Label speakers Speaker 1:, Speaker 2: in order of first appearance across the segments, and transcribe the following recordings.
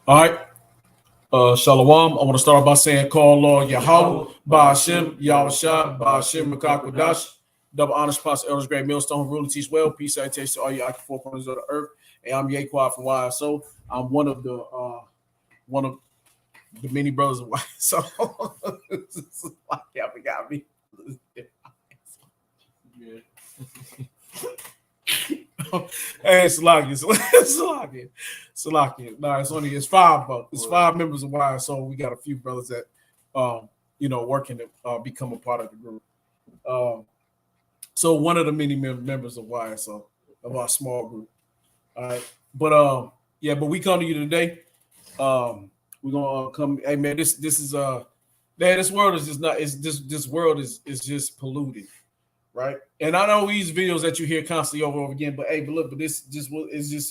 Speaker 1: All right. Shalom. I want to start by saying, call Lord Yahweh, Ba'ashem, Yahushua, Ba'ashem, Makakwadash. Double honors, Pastor Elders, Great Millstone, rule and teach well. Peace, salutation to all you occupied four corners of the earth. And I'm Yaquad from YSO. I'm one of the many brothers of YSO. Y'all got me. Hey, Salakia. No, it's five, but it's five members of YSO. So we got a few brothers that working to become a part of the group. So one of the many members of YSO, of our small group. All right. But but we come to you today. We're gonna come. Hey man, this is this world is just not. This world is just polluted. Right, and I know these videos that you hear constantly over and over again, but this just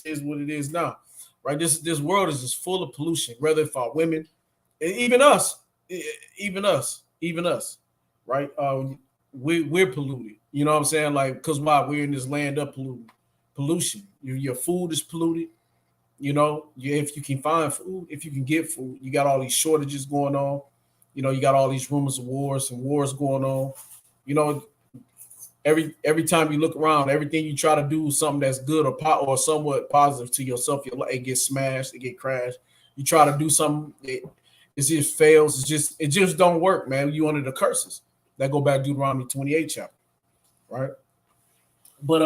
Speaker 1: is what it is now, right? This world is just full of pollution, whether for women, even us, right? We're polluted. You know what I'm saying? Like, because why we're in this land of pollution. Your food is polluted. You know, if you can find food, if you can get food, you got all these shortages going on. You know, you got all these rumors of wars going on. You know. Every time you look around, everything you try to do something that's good or somewhat positive to yourself, it gets smashed, it gets crashed. You try to do something, it just fails. It just don't work, man. You under the curses that go back to Deuteronomy 28 chapter, right? But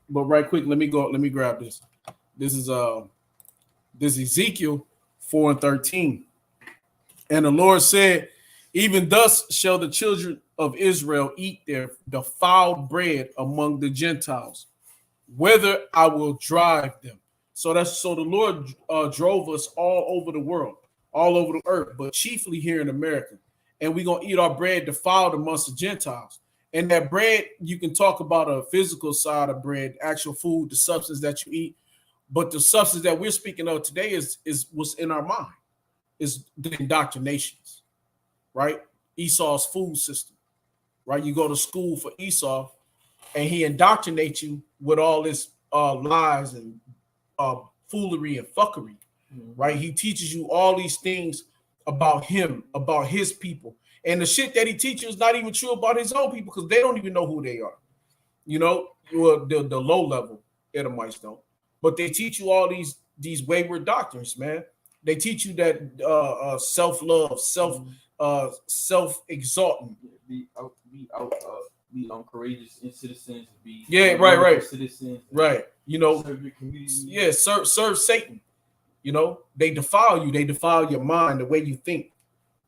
Speaker 1: right quick, let me grab this. This is Ezekiel 4:13, and the Lord said, "Even thus shall the children of Israel eat their defiled bread among the Gentiles, whither I will drive them." So the Lord drove us all over the world, all over the earth, but chiefly here in America. And we're gonna eat our bread defiled amongst the Gentiles. And that bread, you can talk about a physical side of bread, actual food, the substance that you eat, but the substance that we're speaking of today is what's in our mind, is the indoctrinations, right? Esau's food system. Right, you go to school for Esau, and he indoctrinates you with all this lies and foolery and fuckery. Right, he teaches you all these things about him, about his people, and the shit that he teaches is not even true about his own people because they don't even know who they are. You know, the low level Edomites don't, but they teach you all these wayward doctrines, man. They teach you that self-love, self-exalting.
Speaker 2: Be courageous in citizens.
Speaker 1: Right.
Speaker 2: Citizens,
Speaker 1: right. You know,
Speaker 2: serve your community.
Speaker 1: Yeah, serve Satan. You know, they defile you. They defile your mind, the way you think.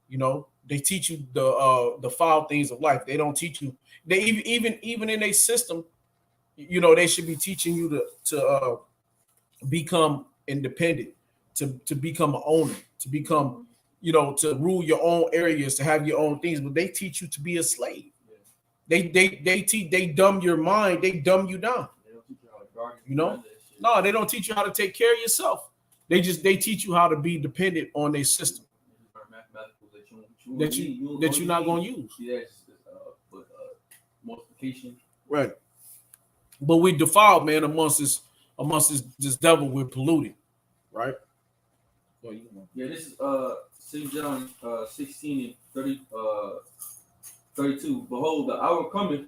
Speaker 1: You know, they teach you the foul things of life. They don't teach you. They even in a system, you know, they should be teaching you to become independent, to become an owner, to become, you know, to rule your own areas, to have your own things, but they teach you to be a slave. They dumb your mind, they dumb you down. You know, no, they don't teach you how to take care of yourself. They teach you how to be dependent on their system that you're not going to use.
Speaker 2: Yes, multiplication.
Speaker 1: Right. But we defiled, man, amongst this devil. We're polluted, right?
Speaker 2: Yeah, this is St. John 16 and 32. Behold, the hour cometh,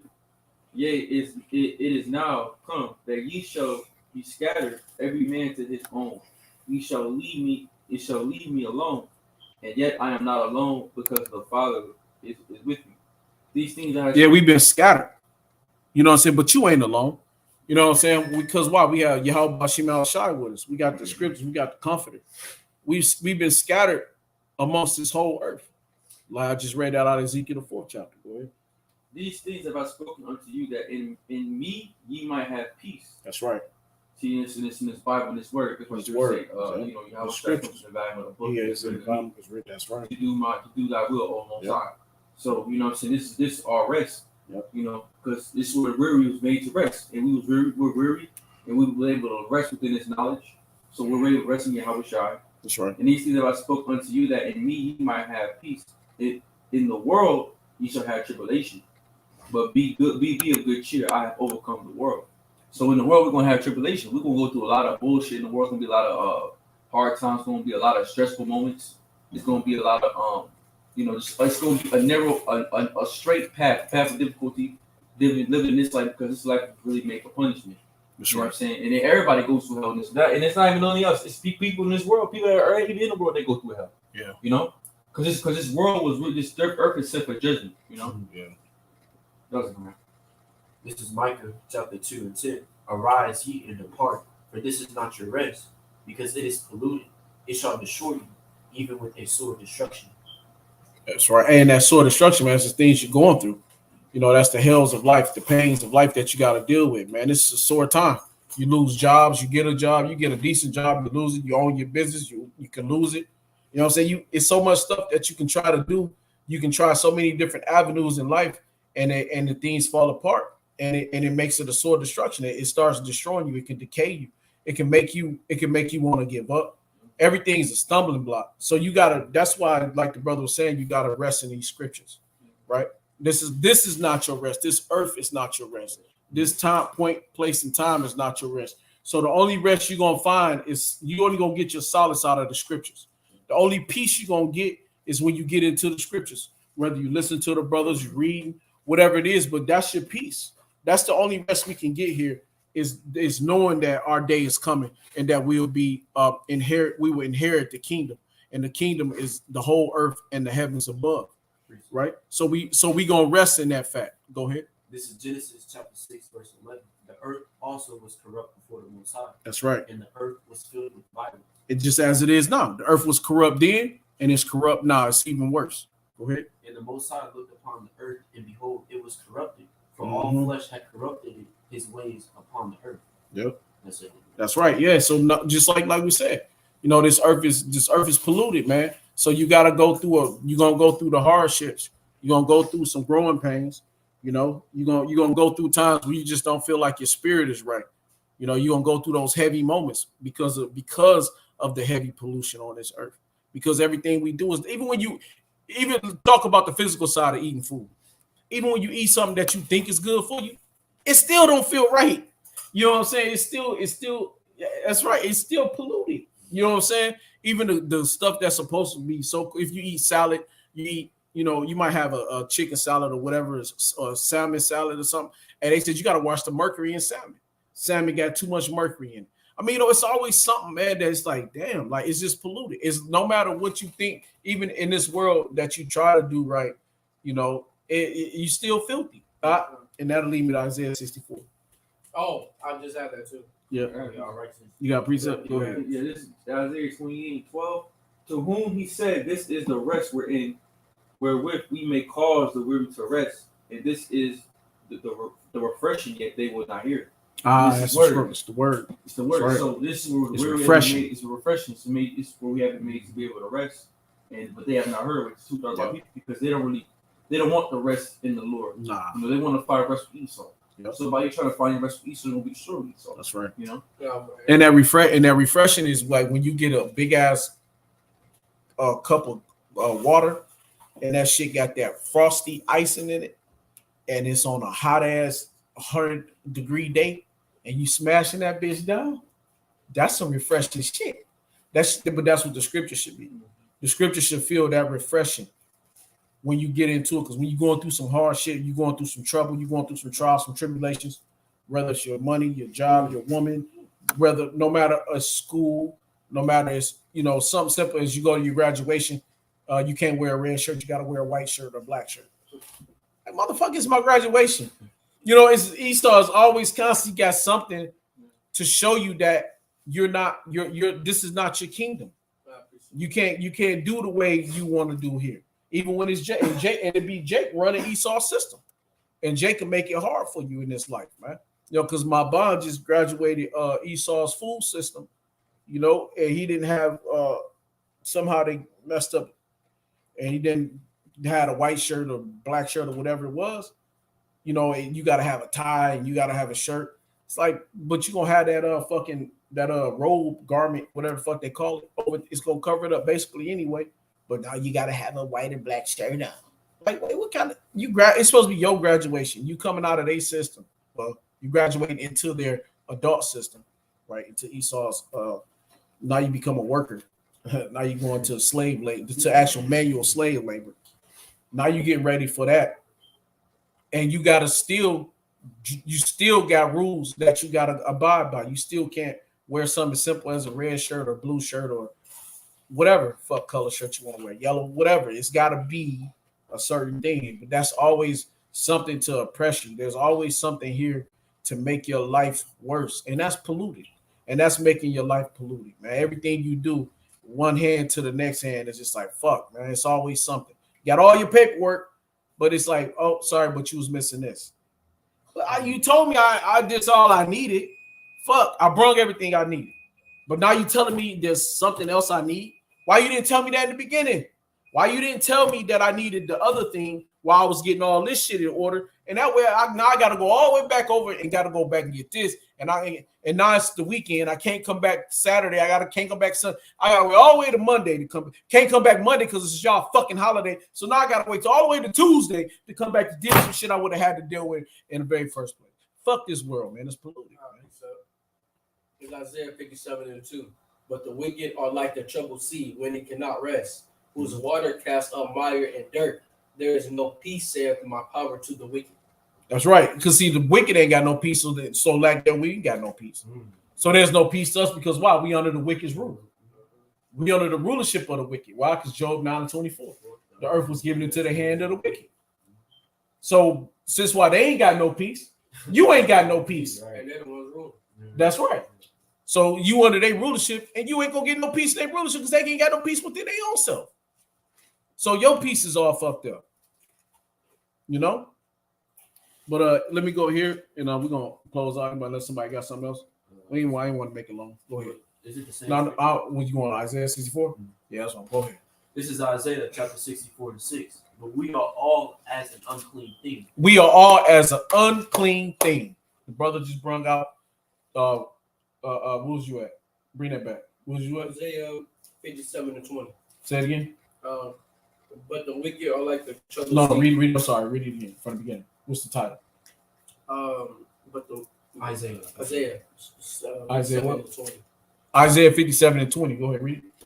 Speaker 2: yea, it is now come, that ye shall be scattered, every man to his own. Ye shall leave me, it shall leave me alone, and yet I am not alone, because the Father is with me. These things
Speaker 1: we've been scattered. You know what I'm saying? But you ain't alone. You know what I'm saying? Because why? We have Yahweh Bashim al-Shai with us. We got the scriptures. We got the comforter. We've been scattered amongst this whole earth. Like I just read that out of Ezekiel the 4th chapter. Go ahead.
Speaker 2: These things have I spoken unto you, that in me ye might have peace.
Speaker 1: That's right.
Speaker 2: See, in this Bible, in this word, because you say, you know, you have a scripture in the volume of the book.
Speaker 1: Yeah, it's in the Bible. That's right.
Speaker 2: To do thy will, O Most High. So, you know what I'm saying? This is our rest.
Speaker 1: Yep.
Speaker 2: You know, because this is where weary was made to rest. And we're weary, and we were able to rest within this knowledge. So we're ready to rest in Yahweh Shai.
Speaker 1: That's right.
Speaker 2: And these things that I spoke unto you, that in me ye might have peace. In the world ye shall have tribulation. but be good, be of good cheer. I have overcome the world. So in the world, we're gonna have tribulation. We're gonna go through a lot of bullshit in the world. It's gonna be a lot of hard times. It's gonna be a lot of stressful moments. It's gonna be a lot of it's gonna be a narrow, a straight path of difficulty living this life, because this life is really made for punishment.
Speaker 1: That's
Speaker 2: you know
Speaker 1: right.
Speaker 2: what I'm saying? And then everybody goes through hell in this. And it's not even only us. It's people in this world. People that are already in the world, they go through hell.
Speaker 1: Yeah.
Speaker 2: You know, because this world was really, this earth is set for judgment. You know.
Speaker 1: Yeah.
Speaker 3: This is Micah chapter 2 and 10. Arise ye and depart, for this is not your rest, because it is polluted. It shall destroy you, even with a sword destruction.
Speaker 1: That's right. And that sort of destruction, man, is the things you're going through. You know, that's the hells of life, the pains of life that you got to deal with, man. This is a sore time. You lose jobs, you get a job, you get a decent job, you lose it, you own your business, you can lose it. You know what I'm saying? It's so much stuff that you can try to do. You can try so many different avenues in life, and the things fall apart, and it makes it a sore destruction. It starts destroying you. It can decay you. It can make you want to give up. Everything is a stumbling block. So you gotta. That's why, like the brother was saying, you gotta rest in these scriptures, right? This is not your rest. This earth is not your rest. This time, point, place, and time is not your rest. So the only rest you're gonna find is you only gonna get your solace out of the scriptures. The only peace you're gonna get is when you get into the scriptures. Whether you listen to the brothers, you read, whatever it is, but that's your peace. That's the only rest we can get here is knowing that our day is coming and that we will be we will inherit the kingdom, and the kingdom is the whole earth and the heavens above. Right, so we gonna rest in that fact. Go ahead.
Speaker 3: This is Genesis chapter 6, verse 11. The earth also was corrupt before the Most High.
Speaker 1: That's right.
Speaker 3: And the earth was filled with violence.
Speaker 1: It just as it is now. The earth was corrupt then, and it's corrupt now. It's even worse. Go ahead.
Speaker 3: And the Most High looked upon the earth, and behold, it was corrupted, for all flesh had corrupted his ways upon the earth.
Speaker 1: Yep.
Speaker 3: That's it.
Speaker 1: That's right. Yeah. So just like we said, you know, this earth is polluted, man. So you gotta go through you're gonna go through the hardships. You're gonna go through some growing pains. You know, you're gonna go through times where you just don't feel like your spirit is right. You know, you're gonna go through those heavy moments because of the heavy pollution on this earth. Because everything we do is, even when you even talk about the physical side of eating food, even when you eat something that you think is good for you, it still don't feel right. You know what I'm saying? It's still that's right. It's still polluted. You know what I'm saying? Even the stuff that's supposed to be so. If you eat salad, you eat. You know, you might have a chicken salad or whatever, or salmon salad or something, and they said you got to watch the mercury in salmon. Salmon got too much mercury in it. I mean, you know, it's always something, man, that's like, damn, like it's just polluted. It's no matter what you think, even in this world that you try to do right, you know, you still filthy. And that'll lead me to Isaiah 64.
Speaker 4: Oh, I just had that too.
Speaker 1: Yeah.
Speaker 3: All right.
Speaker 1: You got a precept? Go ahead.
Speaker 2: Yeah, this is Isaiah 28:12. To whom he said, "This is the rest we're in, wherewith we may cause the weary to rest, and this is the refreshing, yet they will not hear."
Speaker 1: That's the word. It's the word.
Speaker 2: It's the word.
Speaker 1: Right.
Speaker 2: So this is where
Speaker 1: It's
Speaker 2: we're
Speaker 1: refreshing.
Speaker 2: It's refreshing. So it's where we have it made to be able to rest, but they have not heard what the truth about people, because they don't want the rest in the Lord.
Speaker 1: Nah.
Speaker 2: You know, they want to find rest with Esau.
Speaker 1: Yep.
Speaker 2: So by you trying to find rest with Esau, you're gonna be destroyed with Esau.
Speaker 1: That's right.
Speaker 2: You know.
Speaker 4: Yeah,
Speaker 1: And that refreshing is like when you get a big ass cup of water, and that shit got that frosty icing in it, and it's on a hot ass 100-degree day, and you smashing that bitch down. That's some refreshing shit. But that's what the scripture should be. The scripture should feel that refreshing when you get into it, because when you're going through some hard shit, you're going through some trouble, you're going through some trials, some tribulations, whether it's your money, your job, your woman, whether no matter a school, no matter it's, you know, something simple as you go to your graduation, you can't wear a red shirt, you got to wear a white shirt or a black shirt. That motherfucker is my graduation. You know, it's Esau's always constantly got something to show you that you're this is not your kingdom. You can't do the way you want to do here. Even when it's Jake, and it'd be Jake running Esau's system, and Jake can make it hard for you in this life, man. You know, because my bond just graduated Esau's food system, you know, and he didn't have somehow they messed up, and he didn't had a white shirt or black shirt or whatever it was, you know, and you got to have a tie and you got to have a shirt. It's like, but you gonna have that robe garment, whatever the fuck they call it. It's gonna cover it up basically anyway. But now you gotta have a white and black shirt on. Like, wait, what kind of it's supposed to be your graduation. You coming out of their system. Well, you graduate into their adult system, right? Into Esau's. Now you become a worker. Now you go into slave labor, to actual manual slave labor. Now you get ready for that, and you still got rules that you gotta abide by. You still can't wear something as simple as a red shirt or blue shirt or whatever fuck color shirt you want to wear, yellow, whatever. It's gotta be a certain thing, but that's always something to oppress you. There's always something here to make your life worse, and that's polluted, and that's making your life polluted, man. Everything you do, one hand to the next hand, is just like fuck, man. It's always something. You got all your paperwork, but it's like, oh, sorry, but you was missing this. But you told me I did all I needed. Fuck, I brung everything I needed. But now you telling me there's something else I need? Why you didn't tell me that in the beginning? Why you didn't tell me that I needed the other thing while I was getting all this shit in order? And that way, now I got to go all the way back over and got to go back and get this. And now it's the weekend. I can't come back Saturday. Can't come back Sunday. I got to wait all the way to Monday to come. Can't come back Monday because it's y'all fucking holiday. So now I got to wait all the way to Tuesday to come back to deal with some shit I would have had to deal with in the very first place. Fuck this world, man. It's polluted.
Speaker 4: All right, so it's Isaiah 57:2. But the wicked are like the troubled sea when it cannot rest, whose water casts up mire and dirt. There is no peace, saith my power to the wicked.
Speaker 1: That's right. Because see, the wicked ain't got no peace, so like that we ain't got no peace. So there's no peace to us because why? We under the wicked's rule. We under the rulership of the wicked. Why? Because Job 9:24. The earth was given into the hand of the wicked. So since why they ain't got no peace, you ain't got no peace.
Speaker 4: And they're the ones ruling.
Speaker 1: That's right. So you under their rulership, and you ain't gonna get no peace in their rulership because they ain't got no peace within their own self. So your peace is all fucked up. You know? But let me go here, and we're gonna close out unless somebody got something else. I ain't want to make it long. Go ahead.
Speaker 3: Is it the same?
Speaker 1: No, when you going Isaiah 64? Yeah, that's one. Go ahead.
Speaker 3: This is Isaiah chapter 64:6. But we are all as an unclean thing.
Speaker 1: We are all as an unclean thing. The brother just brung out. What was you at? Bring that back. What was you at?
Speaker 4: Isaiah 57:20.
Speaker 1: Say it again.
Speaker 4: But the wicked are like the troubled
Speaker 1: No,
Speaker 4: sea.
Speaker 1: read. I'm sorry. Read it again from the beginning. What's the title?
Speaker 4: But the
Speaker 3: Isaiah.
Speaker 1: Isaiah what?
Speaker 4: 57:20.
Speaker 1: Isaiah 57:20. Go ahead, read it.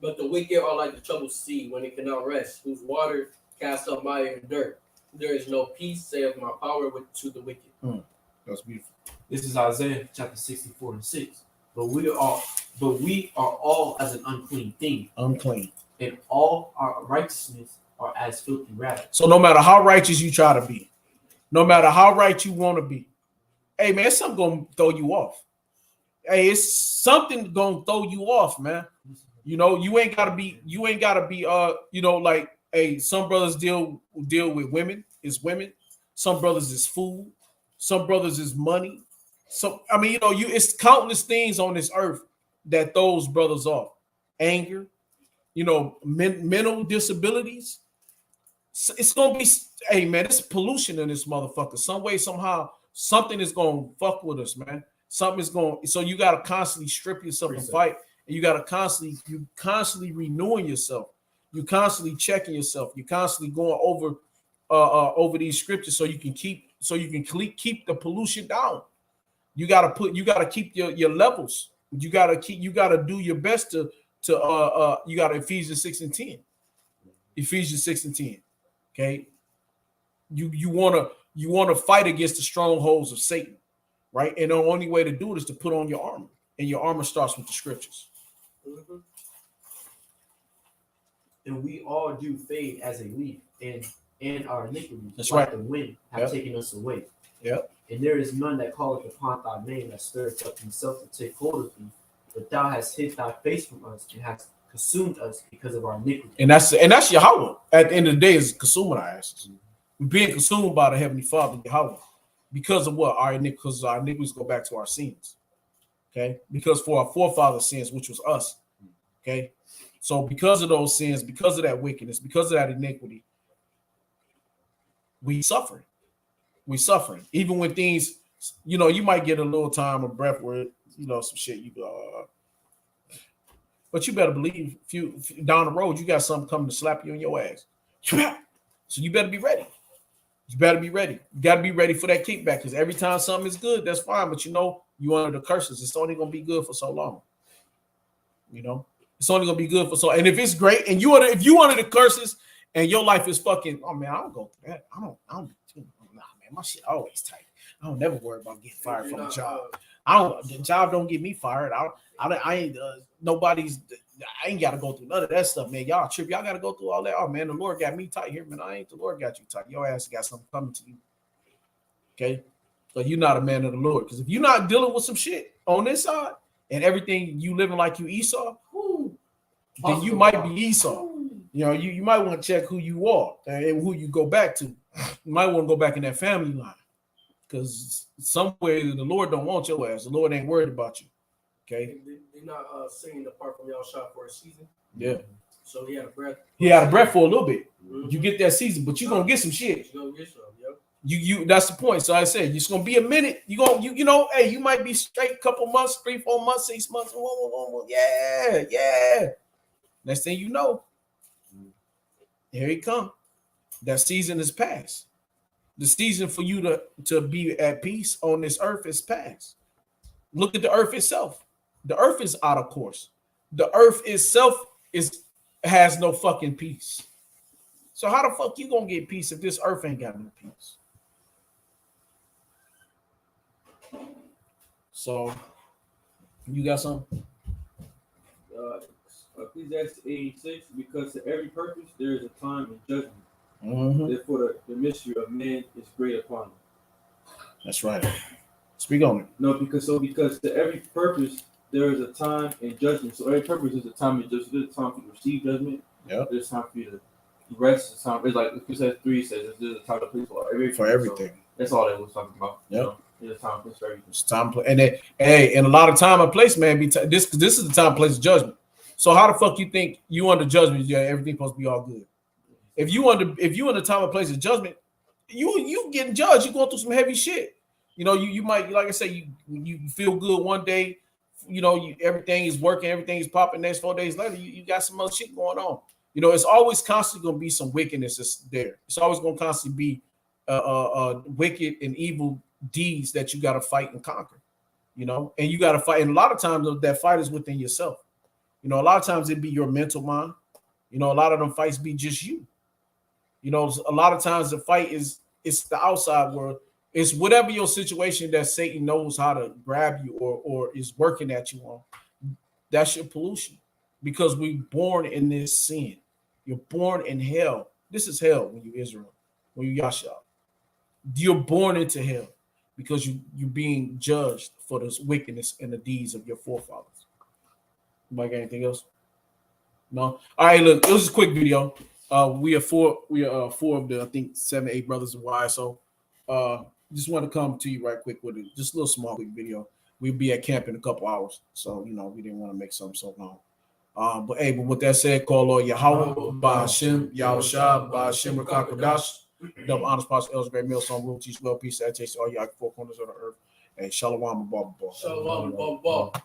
Speaker 4: But the wicked are like the troubled sea when it cannot rest, whose water casts up mire and dirt. There is no peace, saith my power to the wicked.
Speaker 1: That's beautiful.
Speaker 3: This is Isaiah chapter 64:6. But we are all as an unclean thing,
Speaker 1: Unclean.
Speaker 3: and all our righteousness are as filthy rags.
Speaker 1: So no matter how righteous you try to be, no matter how right you want to be, hey man, something gonna throw you off. Hey, it's something gonna throw you off, man. You know, you ain't gotta be, like, hey, some brothers deal with women, is women, some brothers is food, some brothers is money. So I mean, it's countless things on this earth that throws brothers off. Anger, mental disabilities. It's gonna be, hey man, it's pollution in this motherfucker. Some way, somehow, something is gonna fuck with us, man. Something is going. So you gotta constantly strip yourself and fight, and you gotta constantly renewing yourself. You constantly checking yourself. You constantly going over these scriptures so you can keep the pollution down. You gotta keep your levels. You gotta do your best to you got Ephesians 6:10. Ephesians 6:10. Okay. You wanna fight against the strongholds of Satan, right? And the only way to do it is to put on your armor. And your armor starts with the scriptures.
Speaker 4: Mm-hmm.
Speaker 3: And we all do fade as a leaf, and our iniquities,
Speaker 1: That's
Speaker 3: like
Speaker 1: right.
Speaker 3: the wind, have taken us away.
Speaker 1: Yep.
Speaker 3: And there is none that calleth upon thy name that stirreth up himself to take hold of thee. But thou hast hid thy face from us and hast consumed us because of our iniquity.
Speaker 1: And that's Yahweh. At the end of the day, is consuming our asses. We're being consumed by the Heavenly Father, Yahweh. Because of what? Because our iniquities go back to our sins. Okay? Because for our forefathers' sins, which was us. Okay? So because of those sins, because of that wickedness, because of that iniquity, we suffering. We suffering. Even when things, you might get a little time of breath where, some shit you go, but you better believe if you down the road, you got something coming to slap you in your ass. So you better be ready. You better be ready. You got to be ready for that kickback because every time something is good, that's fine. But you under the curses. It's only gonna be good for so long. It's only gonna be good for so. And if it's great, and if you under the curses, and your life is fucking, oh man, I don't go through that. I don't. Nah, man, my shit always tight. I don't never worry about getting fired from a job. The job don't get me fired. I ain't nobody's. I ain't got to go through none of that stuff, man. Y'all trip. Y'all got to go through all that. Oh man, the Lord got me tight here, man. I ain't. The Lord got you tight. Your ass got something coming to you. Okay, so you're not a man of the Lord. Because if you're not dealing with some shit on this side and everything you living like you Esau, then you might be Esau. You might want to check who you are and who you go back to. You might want to go back in that family line because somewhere the Lord don't want your ass. The Lord ain't worried about you. Okay.
Speaker 4: They're not singing the part from y'all shot for a season.
Speaker 1: Yeah.
Speaker 4: So he had a breath.
Speaker 1: He had a breath for a little bit. Mm-hmm. You get that season, but you're gonna get some shit.
Speaker 4: You're gonna get some, yep.
Speaker 1: You that's the point. So I said it's gonna be a minute. Hey, you might be straight a couple months, 3, 4 months, 6 months. Whoa. Yeah. Next thing you know, here he come. That season is past. The season for you to be at peace on this earth is past. Look at the earth itself. The earth is out of course. The earth itself has no fucking peace. So how the fuck you gonna get peace if this earth ain't got no peace? So you got something?
Speaker 2: Ecclesiastes 86, because to every purpose there is a time and judgment.
Speaker 1: Mm-hmm.
Speaker 2: Therefore, the mystery of man is great upon him.
Speaker 1: That's right. Speak on it.
Speaker 2: No, because to every purpose there is a time and judgment. So every purpose is a time and judgment. There's a time for you to receive judgment.
Speaker 1: Yeah. There's
Speaker 2: time for you to rest. It's like Ecclesiastes 3 says, there's a time to place for everything. So that's all that was talking about.
Speaker 1: Yeah.
Speaker 2: There's a time and place for everything.
Speaker 1: It's time and a lot of time and place, man. This is the time and place of judgment. So how the fuck you think you under judgment? Yeah, everything's supposed to be all good. If you in the time and place of judgment, you getting judged. You going through some heavy shit. You might, like I say, you feel good one day. Everything is working, everything is popping. Next 4 days later, you got some other shit going on. It's always constantly going to be some wickedness that's there. It's always going to constantly be wicked and evil deeds that you got to fight and conquer. And you got to fight. And a lot of times that fight is within yourself. A lot of times it be your mental mind. A lot of them fights be just you. A lot of times the fight it's the outside world. It's whatever your situation that Satan knows how to grab you or is working at you on. That's your pollution. Because we're born in this sin. You're born in hell. This is hell when you Israel, when you Yashab. You're born into hell because you're being judged for this wickedness and the deeds of your forefathers. Anybody got anything else? No? All right, look, it was a quick video. We are four of the, I think, 7, 8 brothers and wives. So just want to come to you right quick with just a little small quick video. We'll be at camp in a couple hours. So, we didn't want to make something so long. But with that said, call Lord Yahweh, Ba'Hashem, Yahushua, Ba'Hashem, Rakakadash, double honors, pastor, elders, great meal, song, rule, teach, well, peace, that takes all y'all 4 corners of the earth. And Shalom, Abba.
Speaker 4: Shalom, Abba.